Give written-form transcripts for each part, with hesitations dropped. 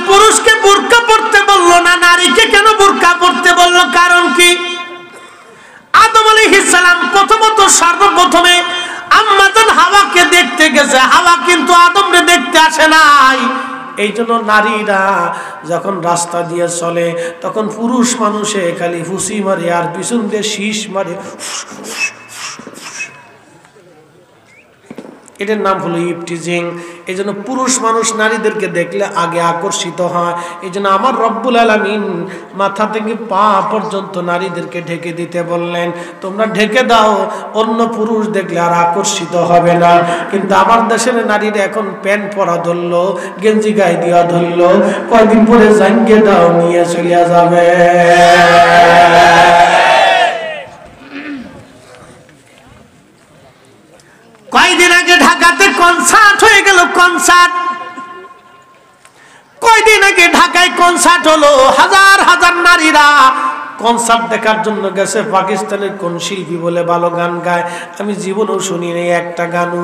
পুরুষকে বুরকা পরতে বললো না, নারীকে কেন বুরকা পরতে বললো? কারণ কি? আদম আলাইহিস সালাম প্রথমত সর্বপ্রথমে আম্মা জান হাওয়াকে দেখতে গেছে, হাওয়া কিন্তু আদমকে দেখতে আসে নাই। এই জন্য নারীরা যখন রাস্তা দিয়ে চলে তখন পুরুষ মানুষে খালি ফুসি মারে আর পিছন দিয়ে শীষ মারে, এটার নাম হলো ইফটিজিং। এই জন্য পুরুষ মানুষ নারীদেরকে দেখলে আগে আকর্ষিত হয়। এই জন্য আমার রব্বুল আলামিন মাথা থেকে পা পর্যন্ত নারীদেরকে ঢেকে দিতে বললেন, তোমরা ঢেকে দাও, অন্য পুরুষ দেখলে আর আকর্ষিত হবে না। কিন্তু আমার দেশের নারীরা এখন প্যান্ট পরা ধরলো, গেঞ্জি গায়ে দিয়া ধরলো, কয়দিন পরে জাঙ্গে দাও নিয়ে চলে যাবে। কয়দিন আগে ঢাকাতে কনসার্ট হয়ে গেল, কনসার্ট। কয়দিন আগে ঢাকায় কনসার্ট হলো, হাজার হাজার নারীরা কনসার্ট দেখার জন্য গেছে। পাকিস্তানের কোন শিল্পী বলে ভালো গান গায়, আমি জীবনেও শুনি নাই একটা গানও।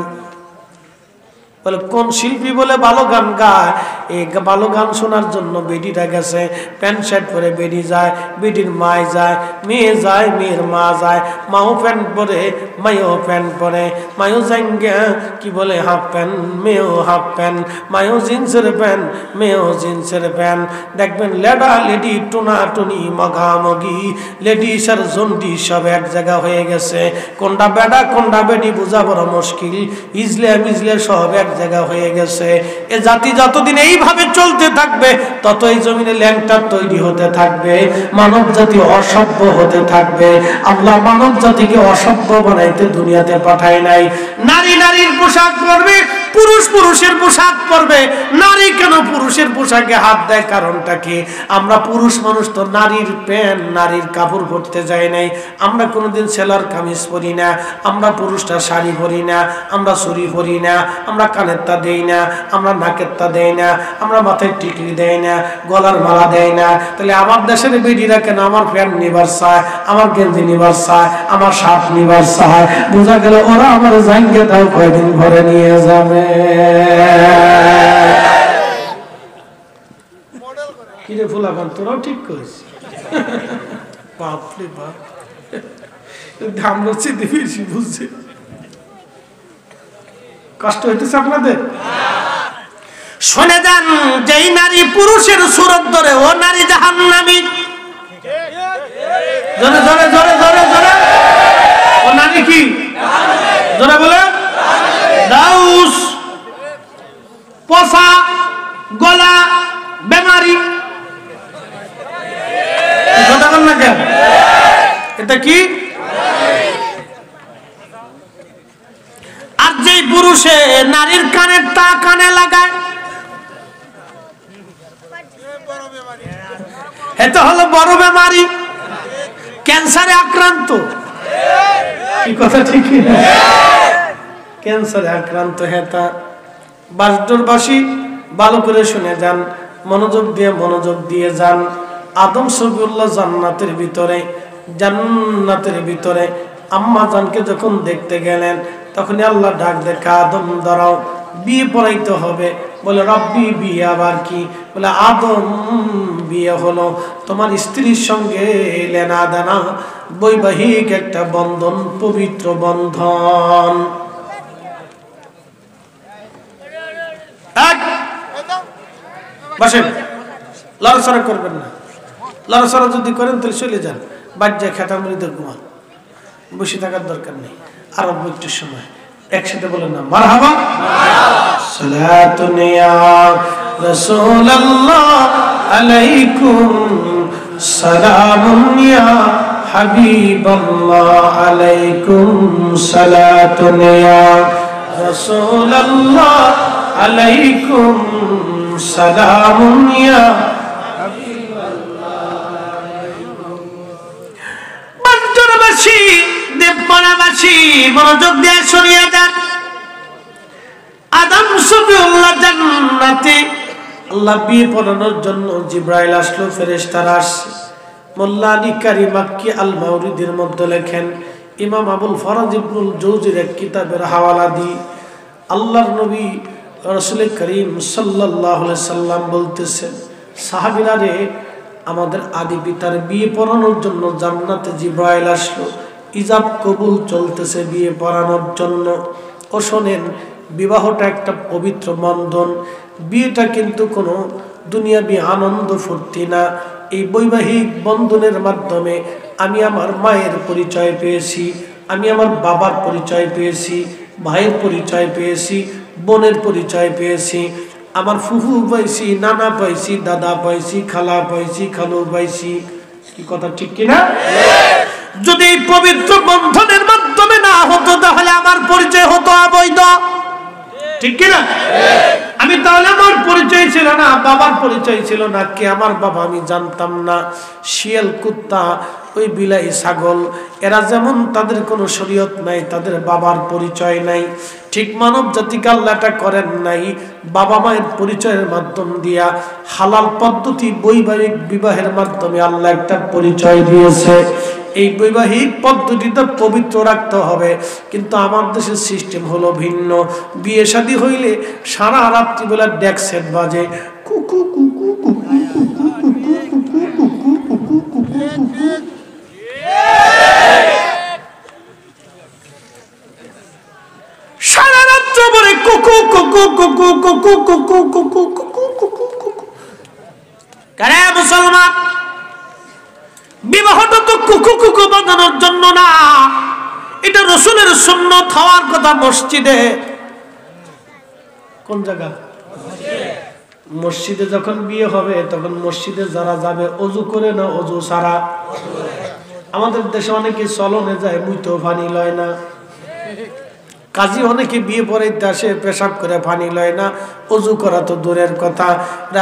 বলে কোন শিল্পী বলে ভালো গান গায়, এই ভালো গান শোনার জন্য বেডিটা গেছে। প্যান্ট শার্ট পরে বেডি যায়, বেডির মায় যায়, মেয়ে যায়, মেয়ের মা যায়। মাও প্যান্ট পরে, মায়ও প্যান্ট পরে, মায়ও জাঙ্গা কি বলে হাফ প্যান্ট, মেয়েও হাফ প্যান্ট, মায়ও জিন্সের প্যান্ট, মেয়েও জিন্সের প্যান্ট। দেখবেন লেডা লেডি টোনাটুনি মগামগি, লেডিস আর জন্ডি সব এক জায়গা হয়ে গেছে। কোনটা বেডা কোনটা বেডি বোঝা বড় মুশকিল, ইজলে মিজলে সব এক জায়গা হয়ে গেছে। এ জাতি যতদিন এইভাবে চলতে থাকবে তত এই জমিনে ল্যাংটা তৈরি হতে থাকবে, মানব জাতি অসভ্য হতে থাকবে। আল্লাহ মানব জাতিকে অসভ্য বানাইতে দুনিয়াতে পাঠায় নাই। নারী নারীর পোশাক পরবে, পুরুষ পুরুষের পোশাক পরবে। নারী কেন পুরুষের পোশাকে হাত দেয়? কারণটা কি? আমরা পুরুষ মানুষ তো নারীর প্যান্ট, নারীর কাপড় পরতে যাই নাই। আমরা কোনোদিন সেলার কামিজ পরি না, আমরা পুরুষটা শাড়ি পরি না, আমরা চুড়ি পরি না, আমরা কানেরটা দেই না, আমরা নাকেরটা দেই না, আমরা মাথায় টিকলি দেই না, গলার মালা দেয় না। তাহলে আমার দেশের বেডিরা কেন আমার প্যান্ট নিবার চায়, আমার গেঞ্জি নিবার চায়, আমার শার্ট নিবার চায়? বোঝা গেল ওরা আমার জাঙ্গে দাও কয়দিন ভরে নিয়ে যাবে। কিরে ফুলাবান, তোরাও ঠিক করিস। বাপরে বাপ, আমরা চিন্তা বেশি বুঝছি। কষ্ট হইতেছে আপনাদের? শুনে যান, যেই নারী পুরুষের সুরত ধরে ও নারী জাহান্নামী। জোরে জোরে জোরে জোরে জোরে, ও নারী কি? জোরে বলে দাউস, পচা গলা বেমারি। কথা বল না কেন? এটা কি? আর যেই পুরুষে নারীর কানের তা কানে লাগায়, এটা হলো বড় বেমারি, ক্যান্সারে আক্রান্ত। কি কথা ঠিক? ক্যান্সারে আক্রান্ত হেতা। বাসডোরবাসী ভালো করে শুনে যান, মনোযোগ দিয়ে যান। আদম সফিউল্লাহ জান্নাতের ভিতরে আম্মা জানকে যখন দেখতে গেলেন তখনই আল্লাহ ডাক দেখা, আদম দাঁড়াও, বিয়ে পড়াইতে হবে। বলে রব্বি, বিয়ে আবার কি? বলে আদম, বিয়ে হলো তোমার স্ত্রীর সঙ্গে লেনা দেনা, বৈবাহিক একটা বন্ধন, পবিত্র বন্ধন। বসেন, লড়াচড়া করবেন না। লড়াচড়া যদি করেন তাহলে চলে যান, বাজ্যা খেতামৃত ঘুমান, বসে থাকার দরকার নেই। আর একটু সময় একসাথে বলেন না মারহাবা। সালাতুন ইয়া রাসূলুল্লাহ আলাইকুম, সালামুন ইয়া হাবিবাল্লাহ আলাইকুম, সালাতুন ইয়া রাসূলুল্লাহ আলাইকুম, সালামুন ইয়া হাবিবাল্লাহ আলাইকুম। বাঞ্চরবাসী, দেবপাড়াবাসী মনোযোগ দিয়ে শুনিয়ে যান। আদম সফিউল্লাহ জান্নাতে আল্লাহ বিয়ে পড়ানোর জন্য জিব্রাইল আসলো, ফেরেশতারা আসছে। মোল্লা আলী কারি মাক্কি আল মাউরিদির মধ্যে লেখেন, ইমাম আবুল ফরাজ ইবনুল জৌজির এক কিতাবের হাওয়ালা দি আল্লাহর নবী রাসূল করিম সাল্লাল্লাহু আলাইহি সাল্লাম বলতেছেন, সাহাবীরা রে, আমাদের আদি পিতার বিয়ে পড়ানোর জন্য জান্নাতে জিবরাইল আসলো, ইজাব কবুল চলতেছে বিয়ে পড়ানোর জন্য। ও শোনেন, বিবাহটা একটা পবিত্র বন্ধন। বিয়েটা কিন্তু কোনো দুনিয়াবি আনন্দ ফুর্তি না। এই বৈবাহিক বন্ধনের মাধ্যমে আমি আমার মায়ের পরিচয় পেয়েছি, আমি আমার বাবার পরিচয় পেয়েছি, ভাইয়ের পরিচয় পেয়েছি, বোনের পরিচয় পেয়েছি, আমার ফুফু পাইছি, নানা পাইছি, দাদা পাইছি, খালা পাইছি, খালু পাইছি। কি কথা ঠিক কিনা? যদি এই পবিত্র বন্ধনের মাধ্যমে না হতো তাহলে আমার পরিচয় হতো অবৈধ, ঠিক কিনা? আমি তাহলে আমার পরিচয় ছিল না, বাবার পরিচয় ছিল না, কে আমার বাবা আমি জানতাম না। শিয়াল, কুত্তা, ওই বিলাই, ছাগল, এরা যেমন তাদের কোনো শরীয়ত নাই, তাদের বাবার পরিচয় নাই, ঠিক মানব জাতিকে আল্লাহটা করেন নাই বাবা মায়ের পরিচয়ের মাধ্যম দিয়া। হালাল পদ্ধতি বৈবাহিক বিবাহের মাধ্যমে আল্লাহ একটা পরিচয় দিয়েছে। এই বৈবাহিক পদ্ধতিটা পবিত্র রাখতে হবে, কিন্তু আমার দেশের সিস্টেম হলো ভিন্ন। বিয়ে শাদী হইলে সারা রাত্রিবেলা ডেক সেট বাজে, কুকু কুকু কুকু কুকু কুকু। সারা রাত্র পরে কুকু কুকু কুকু কুকু কুকু কুকু কুকু কুকু কুকু। কারে মুসলমান, বিবাহটা তো কুকু কুকু বাঁধানোর জন্য না, এটা রাসূলের সুন্নাত হওয়ার কথা। মসজিদে, কোন জায়গা? মসজিদে যখন বিয়ে হবে তখন মসজিদে যারা যাবে অজু করে না অজু ছাড়া? আমাদের দেশে অনেকে চলনে যায়, মুইতো পানি লয় না। কাজী অনেকে বিয়ে পড়াইতে আসে, পেশাব করে পানি লয় না, অজু করা তো দূরের কথা।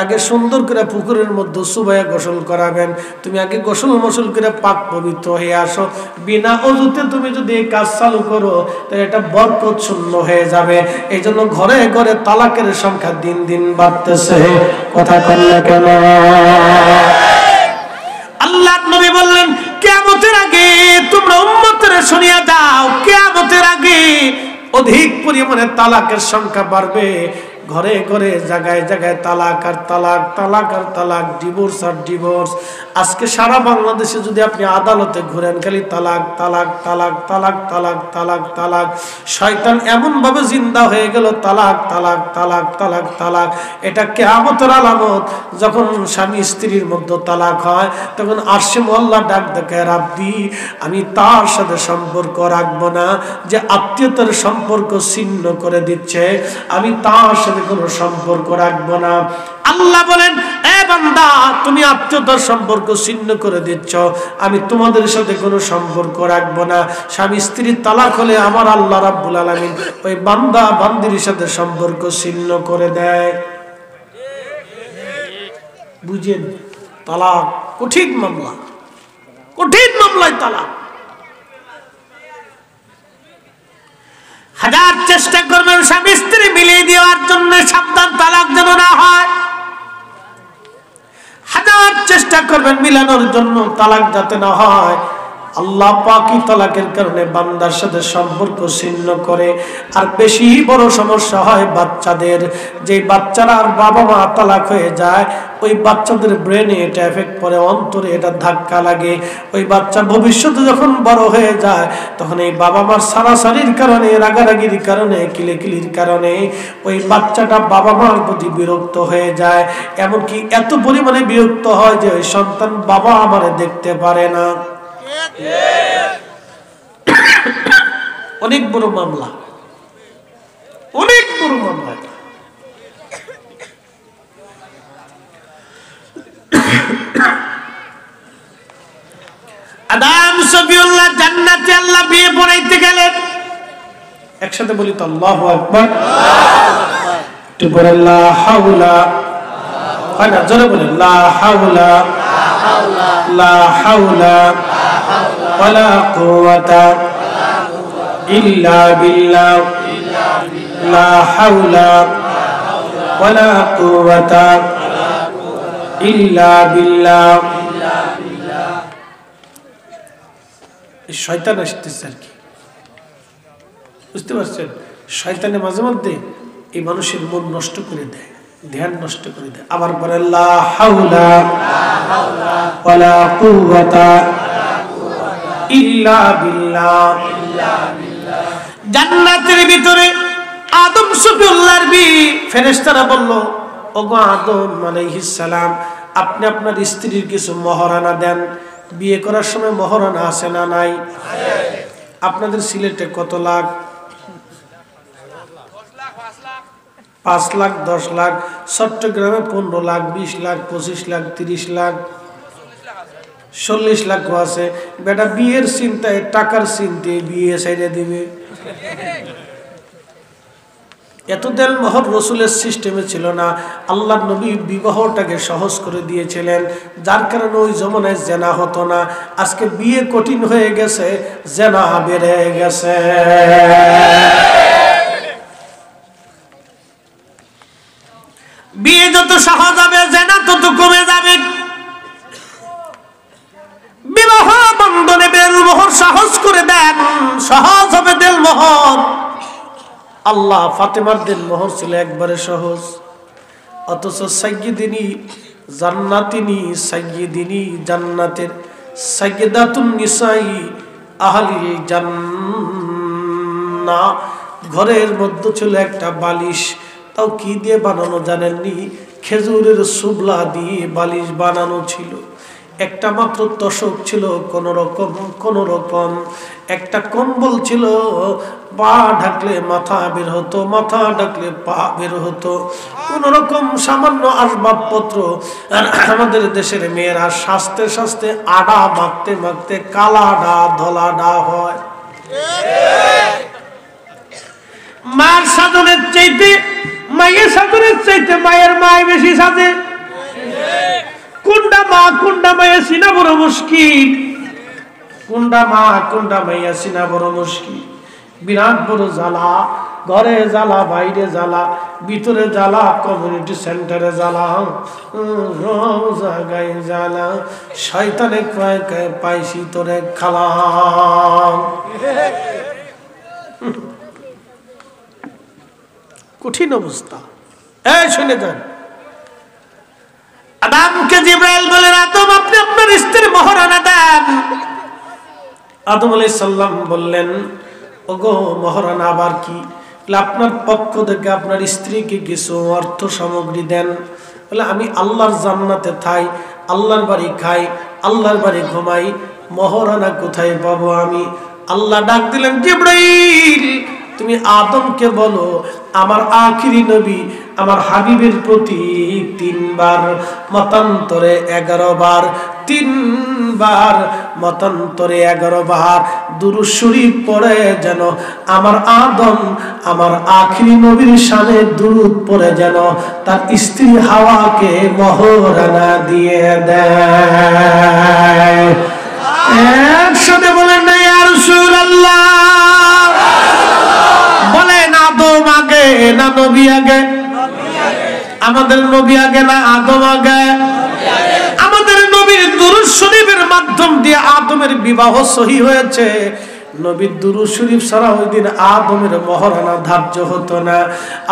আগে সুন্দর করে পুকুরের মধ্যে সুবাইয়া গোসল করাবেন। তুমি আগে গোসল মসল করে পাক পবিত্র হয়ে আসো। বিনা অজুতে তুমি যদি এই কাজ চালু করো তাহলে এটা বরকত শূন্য হয়ে যাবে। এই জন্য ঘরে ঘরে তালাকের সংখ্যা দিন দিন বাড়তেছে। কথা কন না কেন? আল্লাহর নবী বললেন, কিয়ামতের আগে তোমরা উম্মতের শুনিয়া দাও, কিয়ামতের আগে অধিক পরিমাণে তালাকের সংখ্যা বাড়বে। ঘরে ঘরে, জায়গায় জায়গায় তালাক আর তালাক, তালাক আর তালাক, ডিভোর্স আর ডিভোর্স। আজকে সারা বাংলাদেশে যদি আপনি আদালতে ঘুরেন, খালি তালাক তালাক তালাক তালাক তালাক তালাক তালাক। শয়তান এমন ভাবে জিন্দা হয়ে গেল, তালাক তালাক তালাক তালাক তালাক। এটা কিয়ামতের আলামত। যখন স্বামী স্ত্রীর মধ্যে তালাক হয় তখন আরশে আল্লাহ ডাক দেখে, রাব্বি আমি তার সাথে সম্পর্ক রাখবো না, যে আত্মীয়তার সম্পর্ক ছিন্ন করে দিচ্ছে, আমি তার সাথে কোনো সম্পর্ক রাখবো না। আল্লাহ বলেন, এ বান্দা তুমি আত্মীয়তার সম্পর্ক ছিন্ন করে দিচ্ছ, আমি তোমাদের সাথে কোনো সম্পর্ক রাখবো না। স্বামী স্ত্রীর তালাক হলে আমার আল্লাহ রাব্বুল আলামিন ওই বান্দা বান্দির সাথে সম্পর্ক ছিন্ন করে দেয়। বুঝেন? তালাক কঠিন মামলা, কঠিন মামলায় তালাক। হাজার চেষ্টা করবেন স্বামী স্ত্রী মিলিয়ে দেওয়ার জন্য, সাবধান তালাক যেন না হয়। হাজার চেষ্টা করবেন মিলানোর জন্য, তালাক যাতে না হয়। আল্লাহ পাকই তালাকের কারণে বান্দার সাথে সম্পর্ক ছিন্ন করে। আর বেশি বড় সমস্যা হয় বাচ্চাদের। যে বাচ্চারা আর বাবা মা তালাক হয়ে যায়, ওই বাচ্চাদের ব্রেনে এটা এফেক্ট পড়ে, অন্তরে এটা ধাক্কা লাগে। ওই বাচ্চা ভবিষ্যতে যখন বড় হয়ে যায় তখন এই বাবা মার সারাসারির কারণে, রাগারাগির কারণে, কিলেকিলির কারণে ওই বাচ্চাটা বাবা মার প্রতি বিরক্ত হয়ে যায়। এমনকি এত পরিমাণে বিরক্ত হয় যে ওই সন্তান বাবা আমারে দেখতে পারে না। অনেক বড় মামলা, অনেক বড় মামলা। আদম সফিউল্লাহ জান্নাতে আল্লাহ বিয়ে পড়াইতে গেলেন। একসাথে বলি তো আল্লাহু আকবার। একটু বলেন লা হাওলা, হয় না? জোরে বলেন লা হাওলা লা হাওলা ওয়ালা কুওয়াতা ইল্লা বিল্লাহ, লা হাওলা ওয়ালা কুওয়াতা ইল্লা বিল্লাহ। শয়তান আসতেছে আর কি, বুঝতে পারছেন? শয়তানে মাঝে মধ্যে এই মানুষের মন নষ্ট করে দেয়। ধ্যান নষ্ট করে দেয়। আবার বলে লা হাওলা ওয়ালা কুওয়াতা ইল্লা বিল্লাহ। জান্নাতের ভিতরে আদম শফিউল্লাহর বিবি, ফেরেশতারা বলল, ওগো আদম আলাইহিস সালাম, আপনি আপনার স্ত্রীর কিছু মহারানা দেন। বিয়ে করার সময় মহারানা আছে না নাই? আপনাদের সিলেটে কত লাখ? 5 লাখ, 10 লাখ। চট্টগ্রামে 15 লাখ, 20 লাখ, 25 লাখ, 30 লাখ, 40 লাখ আছে। বেটা বিয়ের চিন্তায়, টাকার চিন্তায় বিয়ে ছেড়ে দিবে। এত দেল মোহর রসুলের সিস্টেমে ছিল না। আল্লাহ নবী বিবাহটাকে সহজ করে দিয়েছিলেন, যার কারণে ওই জমানায় জেনা হতো না। আজকে বিয়ে কঠিন হয়ে গেছে, জেনা বেড়ে গেছে। বিয়ে যত সহজ হবে, জেনা তত কমে যাবে। বিবাহ বন্ধনে দেলমোহর সহজ করে দেন, সহজ হবে দেলমোহর। আল্লাহ ফাতেমার দেলমোহর ছিল একবারে সহজ, অথচ সাইয়্যিদিনী জান্নাতিনী, সাইয়্যিদিনী জান্নাতের সাইয়্যিদাতুন নিসাই আহলিল জান্নাহ ঘরের মধ্যে ছিল একটা বালিশ। তাও কি দিয়ে বানানো জানেননি? খেজুরের সুবলা দিয়ে বালিশ বানানো ছিল। একটা মাত্র তোশক ছিল, কোন রকম একটা কম্বল ছিল। পা ঢাকলে মাথা বের হতো, মাথা ঢাকলে পা বের হতো। কোন রকম সামান্য আসবাবপত্র। আর আমাদের দেশের মেয়েরা সাজতে সাজতে আডা মাখতে মাখতে কালা ডা ধলা ডা হয়। মার সাজনের চাইতে, মায়ের সাজনের চাইতে মায়ের মায় বেশি সাজে। কোনটা মা কোনটা মাইয়া চিনা বড় মুশকিল। কোনটা মা কোনটা মাইয়া চিনা বড় মুশকিল। বিরাট বড় জ্বালা, ঘরে জ্বালা, বাইরে জ্বালা, ভিতরে জ্বালা, কমিউনিটি সেন্টারে জ্বালা, সব জায়গায় জ্বালা। শয়তানে কয় কয় পাইছি তোরে খালাম। কঠিন অবস্থা। এই শুনে যান, আদমকে জিবরাইল বলেন, আদম আপনি আপনার স্ত্রীর মহারানা দেন। আদম আলাইহিস সালাম বললেন, ওগো মহারানা আবার কি? আপনার পক্ষ থেকে আপনার স্ত্রীকে কিছু অর্থ সামগ্রী দেন। বলে আমি আল্লাহর জান্নাতে থাই, আল্লাহর বাড়ি খাই, আল্লাহর বাড়ি ঘুমাই, মহারানা কোথায় পাবো আমি? আল্লাহ ডাক দিলেন, জিবরাইল তুমি আদমকে বলো আমার আখিরি নবী আমার হাবিবের প্রতি 3 বার মতান্তরে 11 বার, 3 বার মতান্তরে 11 বার দুরূদ শরীফ পড়ে যেন আমার আদম আমার আখিরি নবীর শানে দুরূদ পড়ে যেন তার স্ত্রী হাওয়াকে মহারানা দিয়ে দেয়। একসাথে বলেন না ইয়া রাসূলুল্লাহ। বলেন আদম আগে না নবী আগে? আমাদের নবী আগে না আদম আগে? আমাদের নবীর দুরূদ শরীফের মাধ্যম দিয়ে আদমের বিবাহ সহিহ হয়েছে। নবীর দুরূদ শরীফ ছাড়া ওই দিন আদমের মহারানা ধার্য হতো না।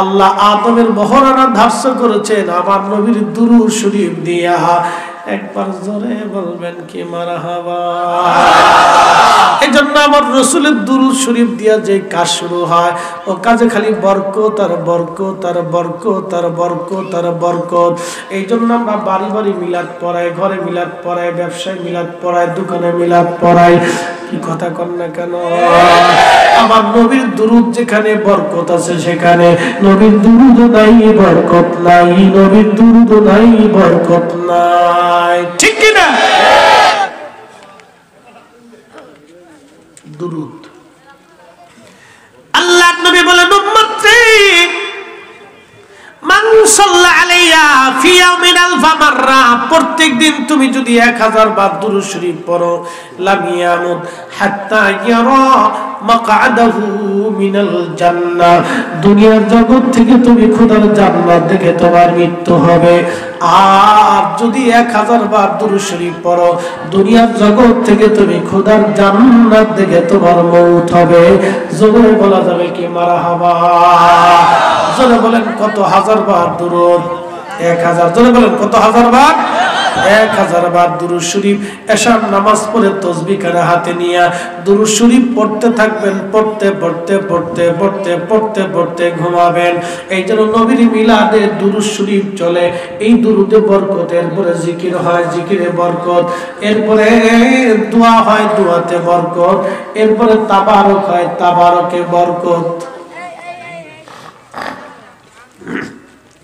আল্লাহ আদমের মহারানা ধার্য করেছেন আমার নবীর দুরূদ শরীফ দিয়া। একবার জোরে বলবেন কি মারহাবা। এজন্য আমার রাসূলের দুরূদ শরীফ দিয়া যে কাজ শুরু হয় ও কাজে খালি বরকত আর বরকত আর বরকত আর বরকত আর বরকত। এইজন্য আমরা বাড়ি বাড়ি মিলাদ পড়াই, ঘরে মিলাদ পড়াই, ব্যবসায় মিলাদ পড়াই, দোকানে মিলাদ পড়াই। কি কথা কন না কেন? আমার নবীর দুরূদ যেখানে বরকত আছে সেখানে নবীর দুরূদ নাই বরকত নাই, নবীর দুরূদ নাই বরকত নাই। ঠিক কি না? দুরূদ আল্লাহর নবী বলেন উম্মতী মান সাল্লা আলাইয়া ফি ইয়াউমিন আলফা মাররা, প্রত্যেকদিন তুমি যদি 1000 বার দুরূদ শরীফ পড়ো, লাম ইয়ামুত হাত্তা ইয়ারা মাকআদাহু মিনাল জান্নাহ, দুনিয়ার জগৎ থেকে তুমি খোদার জান্নাত দেখে তোমার মৃত্যু হবে। আর যদি 1000 বার দুরূদ শরীফ পড়ো, দুনিয়ার জগৎ থেকে তুমি খোদার জান্নাত দেখে তোমার মওত হবে। জোরে বলা যাবে কি মারহাবা? জোরে বলেন কত হাজার বার দুরূদ? 1000। জোরে বলেন কত হাজার বার? 1000 বার দুরূদ শরীফ। এশার নামাজ পড়ে তাসবিহ করে হাতে নিয়ে দুরূদ শরীফ পড়তে থাকবেন, পড়তে পড়তে পড়তে পড়তে পড়তে পড়তে ঘুমাবেন। এই জন্য নবীর মিলাদে দুরূদ শরীফ চলে। এই দুরূদে বরকত, এরপরে জিকির হয়, জিকিরে বরকত, এরপরে দোয়া হয়, দোয়াতে বরকত, এরপরে তাবারক হয়, তাবারকে বরকত।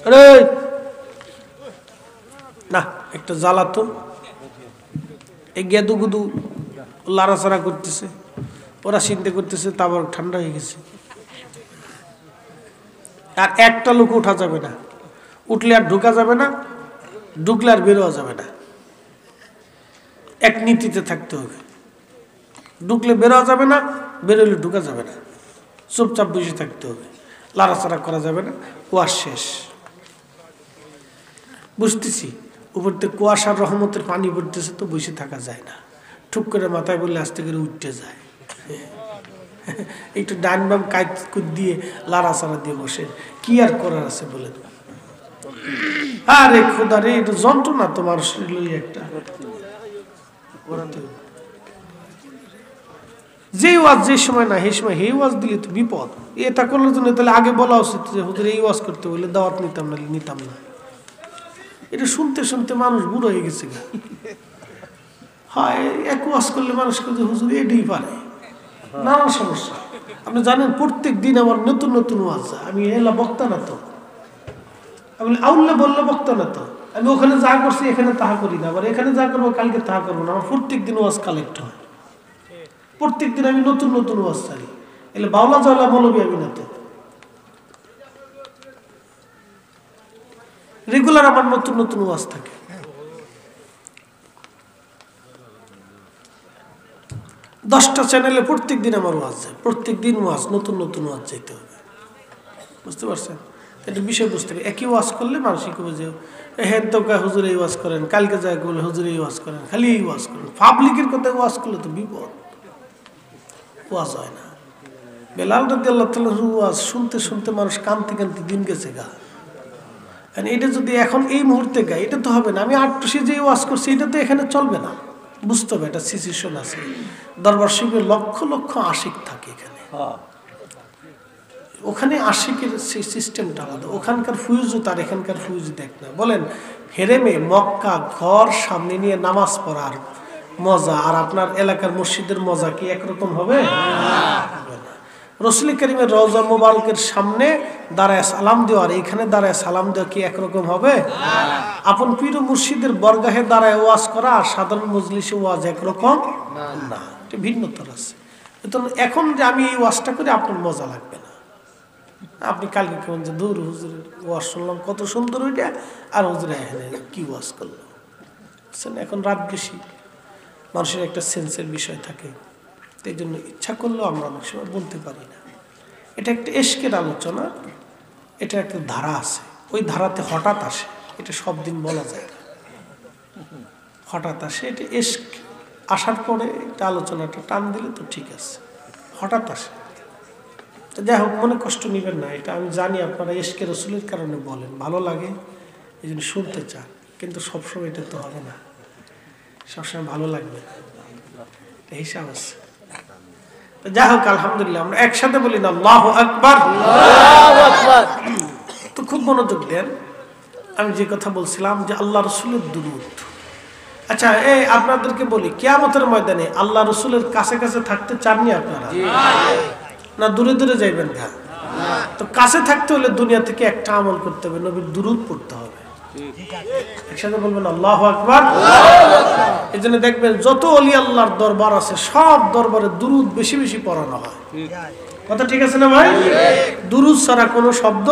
আরে না, একটা জ্বালাতো এই গেদু গুদু লাড়াচাড়া করতেছে, ওরা চিন্তা করতেছে তাবারক ঠান্ডা হয়ে গেছে। আর একটা লোক উঠা যাবে না, উঠলে আর ঢুকা যাবে না, ঢুকলে আর বেরোয়া যাবে না। এক নীতিতে থাকতে হবে, ঢুকলে বেরোয়া যাবে না, বেরোলে ঢুকা যাবে না, চুপচাপ বসে থাকতে হবে, লাড়াচাড়া করা যাবে না। ওয়াজ শেষ। বুঝতেছি উপর থেকে কুয়াশার রহমতের পানি পড়তেছে, তো বসে থাকা যায় না, ঠুক করে মাথায় বললে আস্তে করে উঠতে যায়। একটু ডান বাম কাজ দিয়ে লাড়াচাড়া দিয়ে বসে, কি আর করার আছে বলেন? আরে খোদা রে, এটা যন্ত্রণা তোমার শরীরে একটা। যে ওয়াজ যে সময় না সেই সময় এই ওয়াজ দিলে তো বিপদ। এটা করলে জন্য তাহলে আগে বলা উচিত যে হুজুর এই ওয়াজ করতে বলে দাওয়াত নিতাম না, নিতাম না। এটা শুনতে শুনতে মানুষ বুড়ো হয়ে গেছে। হয় এক ওয়াজ করলে মানুষ কিন্তু হুজুর এটাই পারে, নানা সমস্যা। আপনি জানেন প্রত্যেক দিন আমার নতুন নতুন ওয়াজ। আমি এলা বক্তা না তো, আমি আউল্লা বললে বক্তা না তো। আমি ওখানে যা করছি এখানে তাহা করি না, আবার এখানে যা করবো কালকে তাহা করবো না। আমার প্রত্যেক দিন ওয়াজ কালেক্ট হয়, প্রত্যেক দিন আমি নতুন নতুন ওয়াজ ছাড়ি। এলে বাউলা জাওলা মৌলবি আমি না তো, রেগুলার আমার নতুন নতুন ওয়াজ থাকে। দশটা চ্যানেলে প্রত্যেক দিন আমার ওয়াজ যায়, প্রত্যেক দিন ওয়াজ, নতুন নতুন ওয়াজ যাইতে হবে। বুঝতে পারছেন? এটা বিষয় বুঝতে হবে। একই ওয়াজ করলে মানুষই কবে যে হ্যাঁ তো হুজুর এই ওয়াজ করেন, কালকে যায় বলে হুজুর এই ওয়াজ করেন, খালি এই ওয়াজ করেন। পাবলিকের কথা ওয়াজ করলে তো বিপদ, ওয়াজ হয় না। বেলাল রাদিয়াল্লাহু তাআলার ওয়াজ শুনতে শুনতে মানুষ কাঁদতে কাঁদতে দিন গেছে গা। এটা যদি এখন এই মুহূর্তে গাই, এটা তো হবে না। আমি আটটুসি যে ওয়াজ করছি এটা তো এখানে চলবে না। বুঝতে হবে এটা সিচুয়েশন আছে। দরবার শরীফে লক্ষ লক্ষ আশিক থাকে এখানে, ওখানে আশিকের সেই সিস্টেমটা আলাদা। ওখানকার ফুয়ুজও তার এখানকার ফুয়ুজ দেখ না। বলেন হেরেমে মক্কা ঘর সামনে নিয়ে নামাজ পড়ার মজা আর আপনার এলাকার মসজিদের মজা কি একরকম হবে? রাসূল কারীমের রওজা মুবারকের সামনে দাঁড়ায় সালাম দেওয়ার এখানে দাঁড়ায় সালাম দেওয়া কি একরকম হবে? আপন পীর মুর্শিদের বরগাহে দাঁড়ায় ওয়াজ করা আর সাধারণ মজলিসে ওয়াজ একরকম না, এটা ভিন্নতর আছে। এখন যে আমি এই ওয়াজটা করি আপনার মজা লাগবে না। আপনি কালকে কেমন যে দূর হুজুরের ওয়াজ শুনলাম কত সুন্দর ওইটা, আর হুজুরে এখানে কি ওয়াজ করলো। এখন রাত বেশি, মানুষের একটা সেন্সের বিষয় থাকে, এই জন্য ইচ্ছা করলেও আমরা অনেক সময় বলতে পারি না। এটা একটা এশকের আলোচনা, এটা একটা ধারা আছে, ওই ধারাতে হঠাৎ আসে, এটা সব দিন বলা যায় না। হঠাৎ আসে, এটা এশক আসার পরে একটা আলোচনাটা টান দিলে তো ঠিক আছে, হঠাৎ আসে। যাই হোক, মনে কষ্ট নেবেন না, এটা আমি জানি আপনারা এশকে রসুলের কারণে বলেন, ভালো লাগে এই জন্য শুনতে চান, কিন্তু সবসময় এটা তো হবে না, সবসময় ভালো লাগবে না, হিসাব আছে। যাই হোক, আলহামদুলিল্লাহ, আমরা একসাথে বলি না আল্লাহু আকবার। তো খুব মনোযোগ দেন। আমি যে কথা বলছিলাম যে আল্লাহ রসুলের দুরূদ। আচ্ছা, এই আপনাদেরকে বলি, কিয়ামতের ময়দানে আল্লাহ রসুলের কাছে কাছে থাকতে চাননি আপনারা? না দূরে দূরে যাইবেন না? তো কাছে থাকতে হলে দুনিয়া থেকে একটা আমল করতে হবে, নবীর দুরূদ পড়তে হবে। একসাথে বলবেন আল্লাহু আকবার। এই জন্য দেখবেন যত ওলি আল্লাহর দরবার আছে সব দরবারে দুরূদ বেশি বেশি পড়ানো হয়। কথা ঠিক আছে না ভাই? দুরূদ ছাড়া কোনো শব্দ,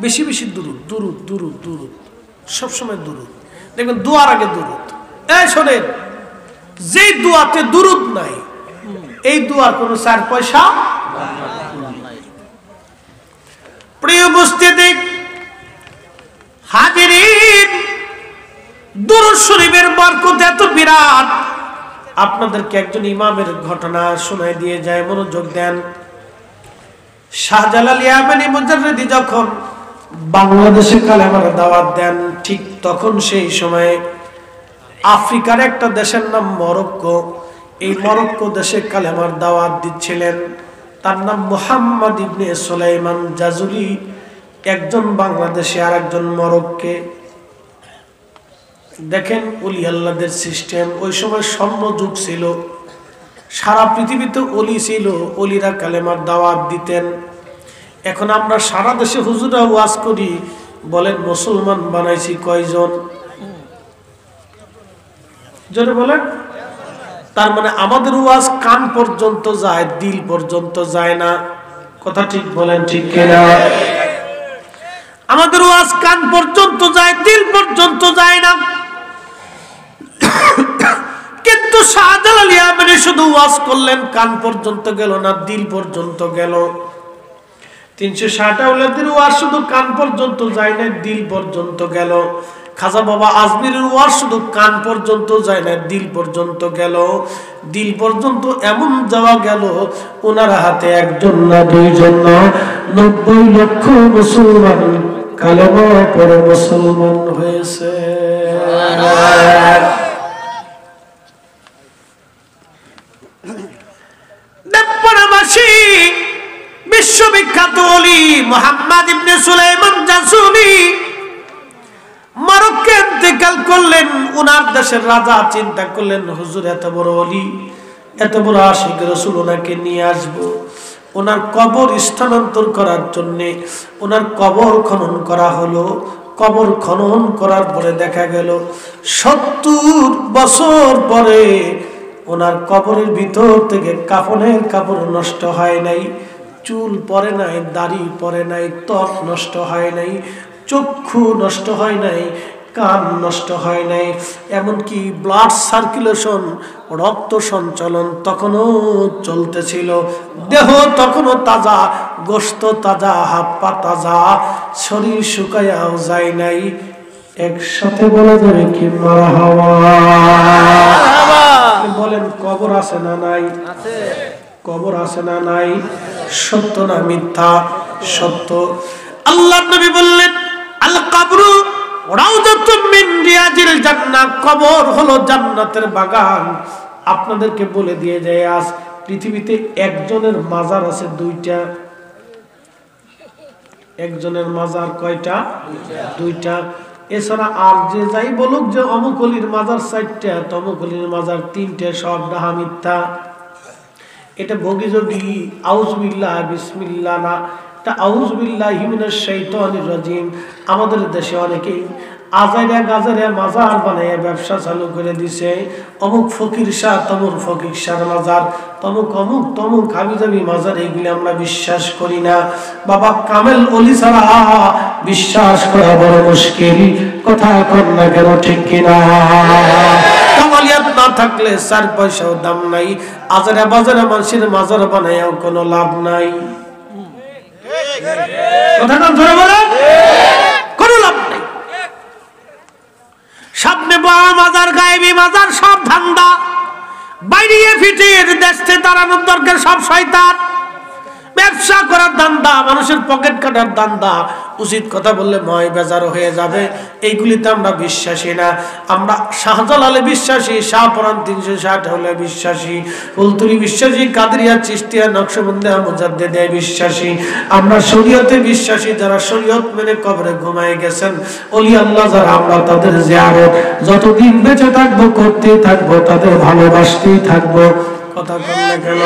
বেশি বেশি দুরূদ, দুরূদ দুরূদ দুরূদ, সবসময় দুরূদ। দেখবেন দোয়ার আগে দুরূদ। এই শোনেন, যে দোয়াতে দুরূদ নাই এই দোয়ার কোনো 4 পয়সা নাই। প্রিয় উপস্থিতি হাজিরিন, দুরূদ শরীফের বরকত এত বিরাট। আপনাদেরকে একজন ইমামের ঘটনা শোনায় দিয়ে যায়, মনোযোগ দেন। শাহজালাল ইয়ামানি মুজাররিদি যখন বাংলাদেশে কালেমার দাওয়াত দেন, ঠিক তখন সেই সময়ে আফ্রিকার একটা দেশের নাম মরক্কো, এই মরক্কো দেশে কালেমার দাওয়াত দিচ্ছিলেন। তার নাম মুহাম্মদ ইবনে সুলাইমান জাজুলি, একজন বাংলাদেশে আর একজন মরক্কে। দেখেন ওলি আল্লাহদের সিস্টেম, ওই সময় স্বর্ণ যুগ ছিল, সারা পৃথিবীতে ওলি ছিল, ওলিরা কালেমার দাওয়াত দিতেন। এখন আমরা সারা দেশে হুজুরা ওয়াজ করি, বলেন মুসলমান বানাইছি কয়জন? জোরে বলেন। তার মানে আমাদের ওয়াজ কান পর্যন্ত যায়, দিল পর্যন্ত যায় না। কথা ঠিক বলেন, ঠিক কিনা? আমাদের ওয়াজ কান পর্যন্ত যায়, দিল পর্যন্ত যায় না। কিন্তু শাহজালাল ইয়ামানি শুধু ওয়াজ করলেন, কান পর্যন্ত গেল না, দিল পর্যন্ত গেল। 360 আউলাদের ওয়াজ শুধু কান পর্যন্ত যায় না, দিল পর্যন্ত গেল। খাজা বাবা আজমিরের ওয়াজ শুধু কান পর্যন্ত যায় না, দিল পর্যন্ত গেল। দিল পর্যন্ত এমন যাওয়া গেল, ওনার হাতে একজন না দুইজন না 90 লক্ষ মুসলমান কালেমা পড়ে মুসলমান হয়েছে। দেবপুরবাসী বিশ্ববিখ্যাত ওলি মুহাম্মদ ইবনে সুলাইমান জাসুলি মরক্কো ইন্তেকাল করলেন। ওনার দেশের রাজা চিন্তা করলেন, হুজুর এত বড় ওলি, এত বড় আশিক রাসূল, ওনাকে নিয়ে আসবো। ওনার কবর স্থানান্তর করার জন্য ওনার কবর খনন করা হলো। কবর খনন করার পরে দেখা গেল 70 বছর পরে ওনার কবরের ভিতর থেকে কাফনের কাপড় নষ্ট হয় নাই, চুল পরে নাই, দাড়ি পরে নাই, ত্বক নষ্ট হয় নাই, চক্ষু নষ্ট হয় নাই, কান নষ্ট হয় নাই, এমনকি ব্লাড সার্কুলেশন, রক্ত সঞ্চালন তখনও চলতেছিল। দেহ তখনও তাজা, গোশত তাজা, হাত পা তাজা, শরীর শুকায়াও যায় নাই। একসাথে বলা যাবে কি মারহাবা? বলেন কবর আছে না নাই? কবর আছে না নাই? সত্য না মিথ্যা? সত্য। আল্লাহর নবী বললেন, আল কবরু রাউযাতুম মিন রিয়াজিল জান্নাহ, কবর হলো জান্নাতের বাগান। আপনাদেরকে বলে দিয়ে যায়, আজ পৃথিবীতে একজনের মাজার আছে 2টা। একজনের মাজার কয়টা? 2টা। এছাড়া আর যে যাই বলুক যে অমুক অলির মাজার 4টা, তমুক অলির মাজার 3টে, সব ডাহা মিথ্যা। এটা বগিজবি আউযুবিল্লাহ বিসমিল্লাহ না, এটা আউযুবিল্লাহি মিনাশ শাইতানির রাজিম। আমাদের দেশে অনেকেই আজাইরা গাজারে মাজার বানায় ব্যবসা চালু করে দিছে। অমুক ফকির শাহ, তমুক ফকির শাহ মাজার, তমুক অমুক তমুক হাবিজাবি মাজার, এগুলি আমরা বিশ্বাস করি না। বাবা কামেল ওলি ছাড়া বিশ্বাস করা বড় মুশকিল। কথা কর না কেন, ঠিক কিনা? কামালিয়াত না থাকলে 4 পয়সাও দাম নাই। আজারে বাজারে মানুষের মাজার বানায়ও কোনো লাভ নাই। কথাটা ধরে বলেন, কোনো লাভ নাই। সামনে বড় মাজার, গায়েবী মাজার, সব ধান্দা। বাইরে ফিটিয়ে দেশে দাঁড়ানোর দরকার, সব শয়তান। ব্যবসা করার ধান্দা, মানুষের পকেট কাটার ধান্দা। উচিত কথা বললে ময় বেজার হয়ে যাবে। এইগুলিতে আমরা বিশ্বাসী না। আমরা শাহজালালে বিশ্বাসী, শাহপরান 360 হলে বিশ্বাসী, ফুলতুলি বিশ্বাসী, কাদরিয়া, চিশতিয়া, নকশবন্দিয়া, মুজাদ্দিদিয়া বিশ্বাসী। আমরা শরীয়তে বিশ্বাসী, যারা শরীয়ত মেনে কবরে ঘুমায় গেছেন ওলি আল্লাহ যারা, আমরা তাদের জিয়ারত যতদিন বেঁচে থাকবো করতেই থাকবো, তাদের ভালোবাসতেই থাকবো। কথা বললে কেন?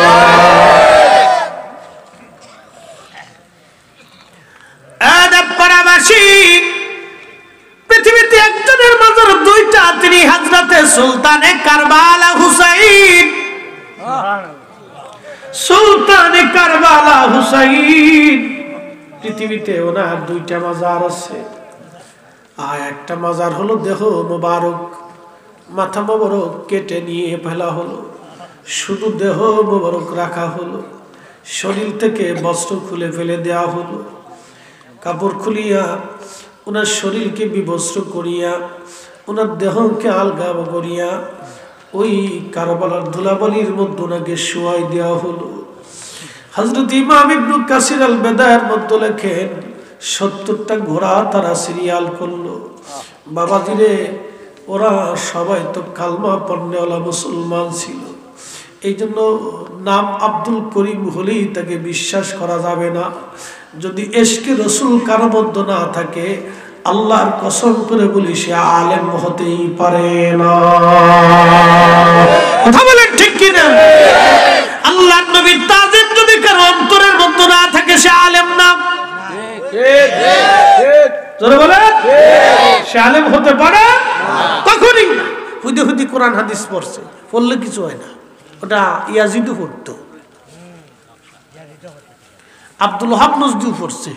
পৃথিবীতে একজনের মাজার 2টা, তিনি হযরতে সুলতানে কারবালা হুসাইন। সুলতানে কারবালা হুসাইন, পৃথিবীতে ওনার 2টা মাজার আছে। আর একটা মাজার হলো দেহ মোবারক, মাথা মোবারক কেটে নিয়ে ফেলা হলো, শুধু দেহ মোবারক রাখা হলো, শরীর থেকে বস্ত্র খুলে ফেলে দেওয়া হলো, কাপড় খুলিয়া ওনার শরীরকে বিবস্ত্র করিয়া ওনার দেহকে আলগা করিয়া ওই কারবালার ধুলাবালির মধ্যে ওনাকে শোয়াই দেওয়া হলো। হযরত ইমাম ইবনে কাসির আল বেদায়ের মধ্যে লেখেন 70টা ঘোড়া তারা সিরিয়াল করলো। বাবাজিরে, ওরা সবাই তো কালমা পড়নেওয়ালা মুসলমান ছিল, এই জন্য নাম আব্দুল করিম হলেই তাকে বিশ্বাস করা যাবে না। যদি ইশকে রাসূল কারো মধ্যে না থাকে, আল্লাহর কসম করে বলি সে আলেম হতেই পারে না। কথা বলেন ঠিক কিনা? আল্লাহর নবীর তাজিম যদি কারো অন্তরের মধ্যে না থাকে, সে আলেম না। জোরে বলেন, সে আলেম হতে পারে কখনই না। হুদি হুদি কোরআন হাদিস পড়ছে, পড়লে কিছু হয় না, ওটা ইয়াজিদও পড়তো, আব্দুল ওয়াহাব নজদিও পড়ছে,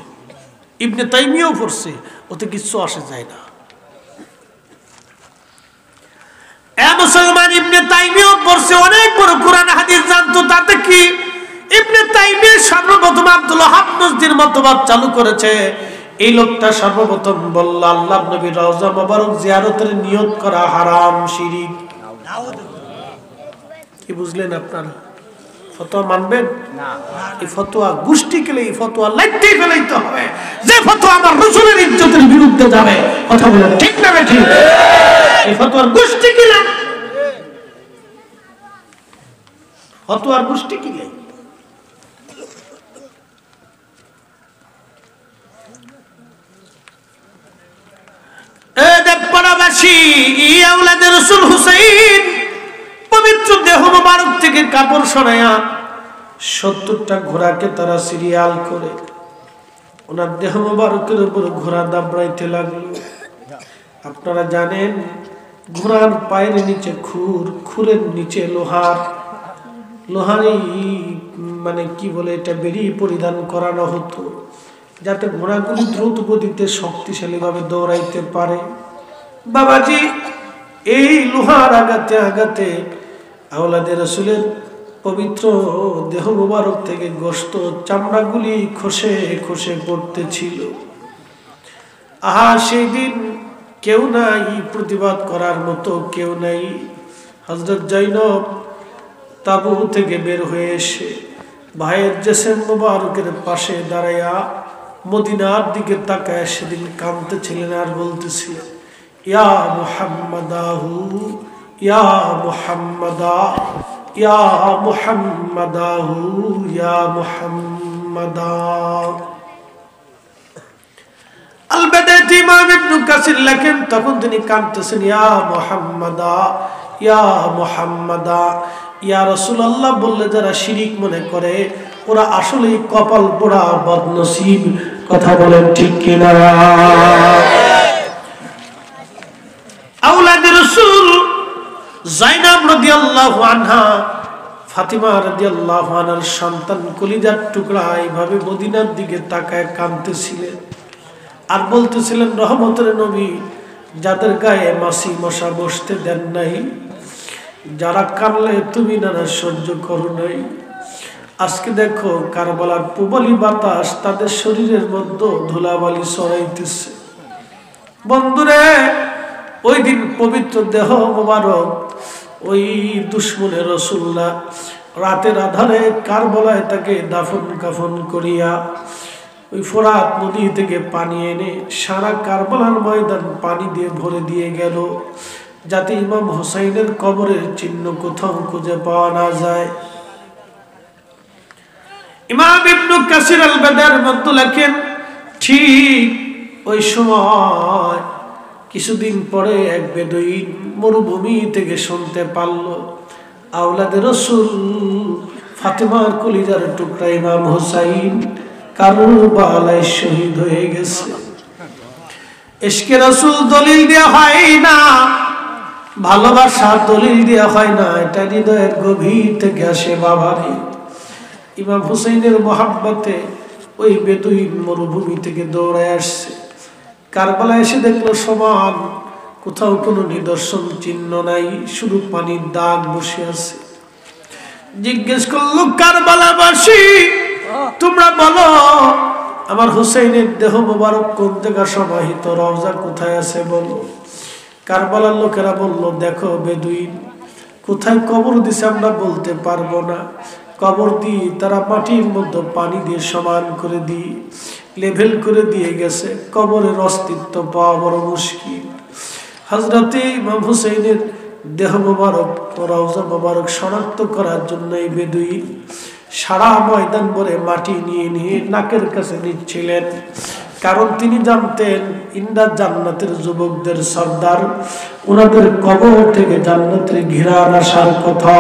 ইবনে তাইমিয়াও পড়ছে, ওতে কিছু আসে যায় না। মুসলমান ইবনে তাইমিয়াও পড়ছে, অনেক বড় কোরআন হাদিস জানতো, তাতে কি? ইবনে তাইমিয়া সর্বপ্রথম আব্দুল ওয়াহাব নজদির মতবাদ চালু করেছে। এই লোকটা সর্বপ্রথম বলল আল্লাহর নবীর রওজা মোবারক জিয়ারতের নিয়ত করা হারাম, শিরক। কি বুঝলেন আপনারা? ফতোয়া মানবেন না? এই ফতোয়া গোষ্ঠী কেলে, এই ফতোয়া লাইতে ফেলাইতে হবে, যে ফতোয়া আমার রাসূলের ইজ্জতের বিরুদ্ধে যাবে। কথা বলেন ঠিক না ঠিক? এই ফতোয়ার গোষ্ঠী কেলে, ফতোয়ার গোষ্ঠী কেলে। পবিত্র দেহ মোবারক থেকে কাপড় সরাইয়া 70টা ঘোড়াকে তারা সিরিয়াল করে ওনার দেহ মোবারকের উপর ঘোড়া দাবড়াইতে লাগলো। আপনারা জানেন ঘোড়ার পায়ের নিচে খুর, খুরের নিচে লোহারি মানে কি বলে এটা বেরিয়ে পরিধান করানো হতো, যাতে ঘোড়াগুলি দ্রুত গতিতে শক্তিশালী ভাবে দৌড়াইতে পারে। বাবাজি, এই লোহার আঘাতে আঘাতে আওলাদে রাসূলের পবিত্র দেহ মোবারক থেকে গোশত চামড়াগুলি খসে খসে পড়তেছিল। আহা, সেই দিন কেউ নাই প্রতিবাদ করার মতো, কেউ নাই। হযরত জৈনব তাবু থেকে বের হয়ে এসে ভাইয়ের জেসেম মোবারকের পাশে দাঁড়াইয়া মদিনার দিকে তাকায় সেদিন কাঁদতেছিলেন আর বলতেছিলেন, ইয়া মুহাম্মাদাহু ইয়া মুহাম্মাদা, ইয়া মুহাম্মাদাহু ইয়া মুহাম্মাদা। আল-বাদাতি ইমাম ইবনে কাসির লেখেন, তখন তিনি কাঁদতেছেন, ইয়া মুহাম্মাদা, ইয়া মুহাম্মাদা, ইয়া রাসূলুল্লাহ বললে যারা শিরিক মনে করে, ওরা আসলেই কপাল পোড়া বদনসিব। কথা বলেন ঠিক কিনা? আওলাদে রাসূল যায়েনব রাদিয়াল্লাহু আনহা, ফাতিমা রাদিয়াল্লাহু আনহার সন্তান, কলিজার টুকরা, এইভাবে মদিনার দিকে তাকায় কাঁদতেছিলেন আর বলতেছিলেন, রহমতের নবী, যাদের গায়ে মাছি মশা বসতে দেন নাই, যারা কানলে তুমি না সহ্য করো নাই, আজকে দেখো কারবালার পুবালি বাতাস তাদের শরীরের মধ্যে ধুলাবালি ছড়াইতেছে। বন্ধুরে, ওই দিন পবিত্র দেহ মোবারক ওই দুশ্মনে রাসূলুল্লাহ রাতের আধারে কারবালায় তাকে দাফন কাফন করিয়া ওই ফোরাত নদী থেকে পানি এনে সারা কারবালার ময়দান পানি দিয়ে ভরে দিয়ে গেল, যাতে ইমাম হুসাইনের কবরের চিহ্ন কোথাও খুঁজে পাওয়া না যায়। ইমাম ইবনে কাসির আল-বাদার মধ্যে লেখেন, ঠিক ওই সময় কিছুদিন পরে এক বেদুইন মরুভূমি থেকে শুনতে পারল আওলাদে রাসূল ফাতেমার কলিজার টুকরা ইমাম হুসাইন কারবালায় শহীদ হয়ে গেছে। ইশকে রাসূল দলিল দেয়া হয় না, ভালোবাসা দলিল দেয়া হয় না, এটা হৃদয়ের গভীর থেকে আসে। বাবারে, ইমাম হুসাইনের মহাব্বতে ওই বেদুইন মরুভূমি থেকে দৌড়ায় আসছে, কারবালায় এসে দেখলো সমান, কোথাও কোনো নিদর্শন চিহ্ন নাই, শুধু পানির দাগ বসে আছে। জিজ্ঞেস করলো, কারবালাবাসী, তোমরা বলো আমার হুসাইনের দেহ মোবারক কোন জায়গা সমাহিত, রওজা কোথায় আছে বলো। কারবালার লোকেরা বলল, দেখো বেদুইন, কোথায় কবর দিছে আমরা বলতে পারবো না, কবর দিয়ে তারা মাটির মধ্যে পানি দিয়ে সমান করে দিয়ে লেভেল করে দিয়ে গেছে। কবরের অস্তিত্ব পাওয়া বড় মুশকিল। হযরতে ইমাম হুসাইনের দেহ মোবারক, রওজা মোবারক শনাক্ত করার জন্য এই বেদুইন সারা ময়দান ভরে মাটি নিয়ে নিয়ে নাকের কাছে নিচ্ছিলেন। কারণ তিনি জানতেন ইন্দার জান্নাতের যুবকদের সর্দার, ওনাদের কবর থেকে জান্নাতের ঘিরান আসার কথা।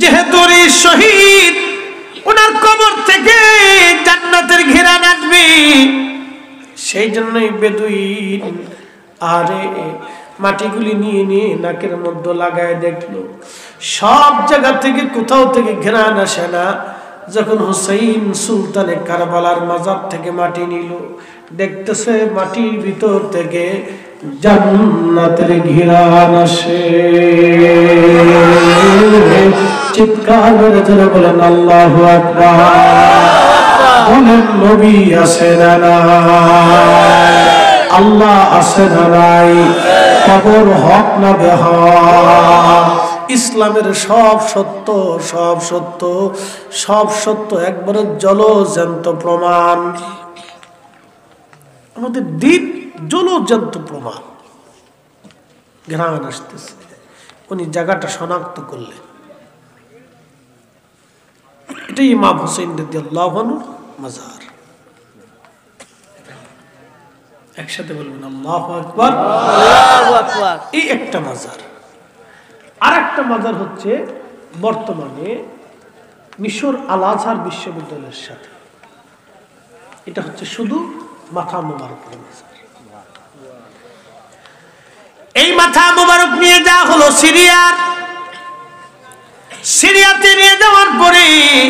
যেহেতু শহীদ, ওনার কবর থেকে জান্নাতের ঘিরান আসবে, সেই জন্যই বেদুইন আরে মাটিগুলি নিয়ে নিয়ে নাকের মধ্যে লাগায় দেখলো সব জায়গা থেকে কোথাও থেকে ঘেরান আসে না। যখন হুসাইন সুলতানে কারবালার মাজার থেকে মাটি নিল, দেখতেছে মাটির ভিতর থেকে জান্নাতের ঘিরান আসে। চিৎকার করে যারা বলেন আল্লাহু আকবার, বলেন নবী আছে না নাই, আল্লাহ আছে না নাই, কবর হক না বেহক। ইসলামের সব সত্য, সব সত্য, সব সত্য একবারে জলজ্যান্ত প্রমাণ। আমাদের দিন জলজ্যান্ত প্রমাণ। ঘ্রাণ আসতেছে, উনি জায়গাটা শনাক্ত করলেন, এটাই ইমাম হুসাইন রাদিয়াল্লাহু আনহু মাজার। একসাথে বলবেন আল্লাহু আকবার, আল্লাহু আকবার। এই একটা মাজার। আরেকটা মাজার হচ্ছে বর্তমানে মিশর আল আজহার বিশ্ববিদ্যালয়ের সাথে, এটা হচ্ছে শুধু মাথা মোবারকের মাজার। এই মাথা মোবারক নিয়ে যাওয়া হলো সিরিয়াতে নিয়ে যাওয়ার পরে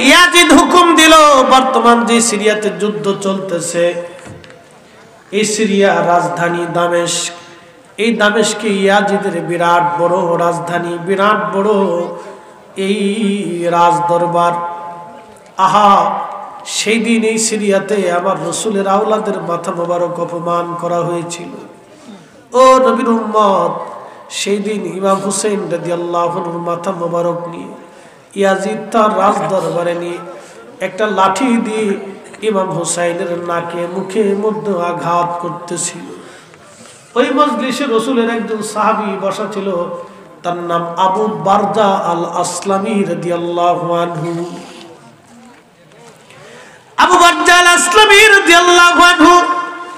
ইয়াজিদ হুকুম দিল, বর্তমান যে সিরিয়াতে যুদ্ধ চলতেছে, এই সিরিয়া রাজধানী দামেস্ক, এই দামেস্কে ইয়াজিদের বিরাট বড় রাজধানী, বিরাট বড় এই রাজ দরবার। আহা, সেই দিন এই সিরিয়াতে আমার রসুলের আওলাদের মাথা মোবারক অপমান করা হয়েছিল। ও নবীর উম্মত, সেই দিন ইমাম হুসাইন রাদিয়াল্লাহু আনহুর মাথা মোবারক নিয়ে ইয়াজিদ তার রাজ দরবারে নিয়ে একটা লাঠি দিয়ে ইমাম হুসাইনের নাকে মুখে মধ্যে আঘাত করতেছিল। ওই মজলিসে রসুলের একজন সাহাবী বসা ছিল, তার নাম আবু বারজা আল আসলামী রাদিয়াল্লাহু আনহু। আবু বারজা আল আসলামী রাদিয়াল্লাহু আনহু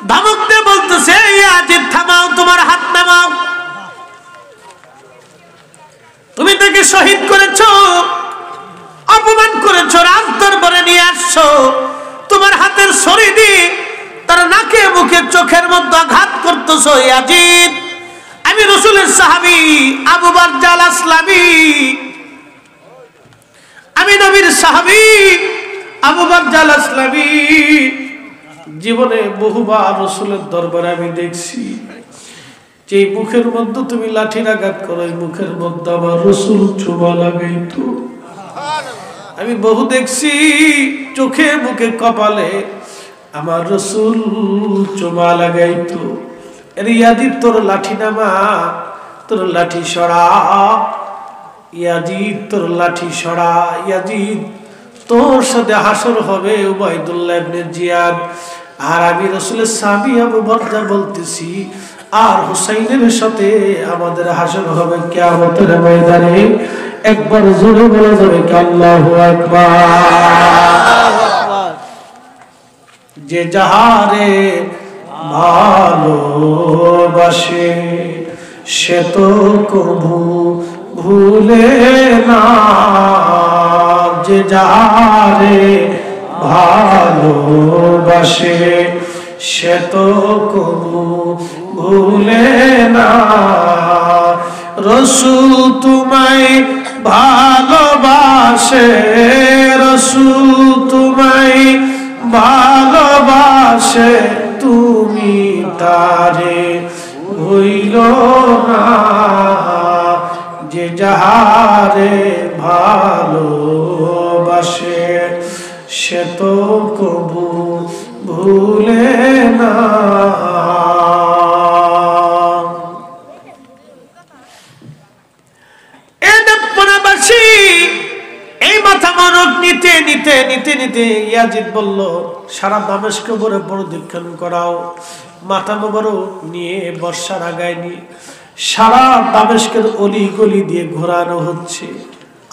ধমক দিয়ে বলতেছে, ইয়াজিদ থামাও, তোমার হাত নামাও, তুমি তাকে শহীদ করেছো, অপমান করেছো, রাজ দরবারে নিয়ে আসছো, তোমার হাতের ছড়ি দিয়ে তার নাকে মুখে চোখের মধ্যে আঘাত করতেছো। ইয়াজিদ, আমি রাসূলের সাহাবী আবু বারজা আল আসলামী, আমি নবীর সাহাবী আবু বারজা আল আসলামী। জীবনে বহুবার রাসূলের দরবারে আমি দেখছি যে মুখের মধ্যে তুমি লাঠির আঘাত করো, এই মুখের মধ্যে আমার রাসূল চুমা লাগাইতো। আমি বহু দেখছি চোখে মুখে কপালে আমার রাসূল চুমা লাগাইতো। ইয়াজিদ, তোর লাঠি নামা, তোর লাঠি সরা, ইয়াজিদ তোর লাঠি সরা। ইয়াজিদ, তোর সাথে হাসর হবে উবাইদুল্লাহ ইবনে জিয়াদ, আর আমি রাসূলের সাহাবী আবু বারজা বলতেছি, আর হুসাইনের সাথে আমাদের হাসর হবে কিয়ামতের ময়দানে। একবার জোরে বলা যাবে কি আল্লাহু আকবার। যে যাহারে ভালোবাসে সে তো কভু ভুলে না, যে যাহারে ভালোবাসে সে তো কভু ভুলে না। রাসূল তোমায় ভালোবাসে, রাসূল তোমায় ভালোবাসে, তুমি তারে ভুইলো না। যে যাহারে ভালোবাসে সে তো কবু ভুলে না। এদেরবাসী দিতে ইয়াজিদ বলল, সারা দামেস্ক ভরে প্রদক্ষিণ করাও। মাথা মোবারক নিয়ে বর্ষার আগায় নিয়ে সারা দামেস্কের অলি গলি দিয়ে ঘোরানো হচ্ছে।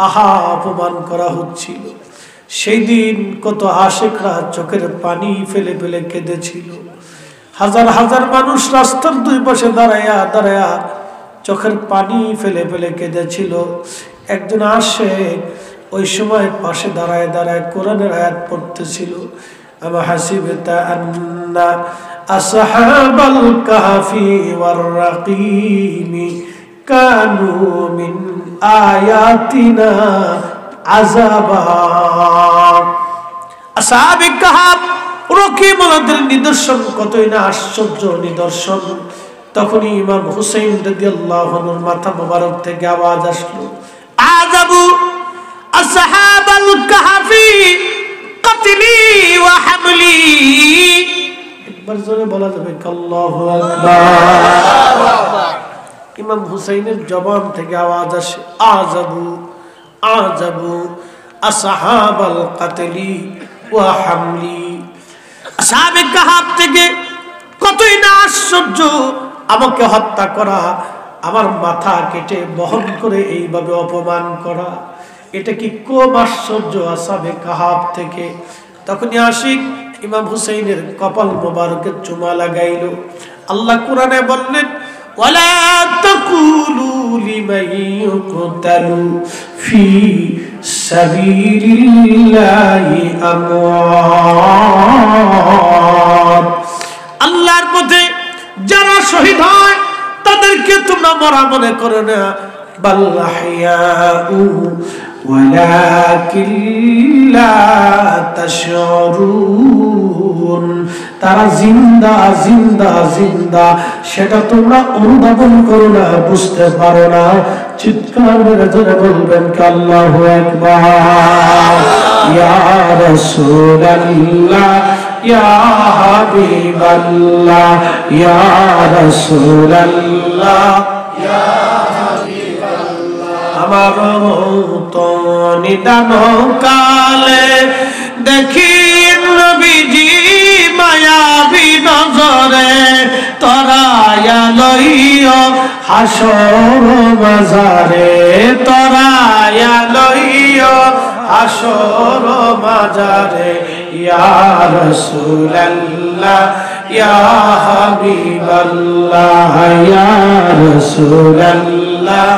আহা, অপমান করা হচ্ছিল। সেই দিন কত আশিকরা চোখের পানি ফেলে ফেলে কেঁদেছিল। হাজার হাজার মানুষ রাস্তার দুই পাশে দাঁড়ায়া দাঁড়ায়া চোখের পানি ফেলে ফেলে কেঁদেছিল। একজন আশিক ওই সময় পাশে দাঁড়ায় দাঁড়ায় কোরআনের আয়াত পড়তেছিল। আমা হাসিবতা আন্না আসহাবাল কাহফি ওয়ার রাকিমি কানু মিন আয়াতিনা আযাবা। আসহাবে কাহফ রকিবদের নিদর্শন কতই না আশ্চর্য নিদর্শন। তখনই ইমাম হুসাইন রাদিয়াল্লাহু আনহুর মাথা মোবারক থেকে আওয়াজ আসলো, আযাবু আসহাবাল কাহফি কতলি ওয়া হামলি। একবার জোরে বলা যাবে আল্লাহু আকবার। ইমাম হুসাইনের জবান থেকে আওয়াজ আসে, আযাবু আযাবু আসহাবাল কতলি ওয়া হামলি। আসহাবে কাহফ থেকে কতই না আশ্চর্য, আমাকে হত্যা করা, আমার মাথা কেটে বহন করে এইভাবে অপমান করা, এটা কি কম আশ্চর্য আসহাবে কাহফ থেকে। তখনই আশিক ইমাম হুসাইনের কপাল মোবারকে চুমা লাগাইল। আল্লাহ কোরআনে বললেন, ওয়ালা তাকুলু লিমান ইউকতালু ফি সাবিলিল্লাহি আমওয়াত। আল্লাহর পথে যারা শহীদ হয় তাদেরকে তোমরা মরা মনে করো না, বাল আহইয়াউ ওয়ালাকিন লা তাশউরুন। তারা জিন্দা জিন্দা জিন্দা, সেটা তোমরা অনুধাবন করো না, বুঝতে পারো না। চিৎকার মেরে ধরে বলবেন কি আল্লাহু আকবার। ইয়া রাসূলুল্লাহ ইয়া হাবিবাল্লাহ ইয়া রাসূলুল্লাহ ইয়া হাবিবাল্লাহ। আমার মত নিদান কালে দেখি নবীজি মায়াবী নজরে তরায়া লইও হাসর বাজারে, তরায়া লইও হাসর বাজারে। ইয়া রাসূলুল্লাহ ইয়া হাবিবাল্লাহ ইয়া রাসূলুল্লাহ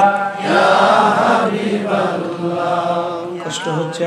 ইয়া হাবিবাল্লাহ। কষ্ট হচ্ছে।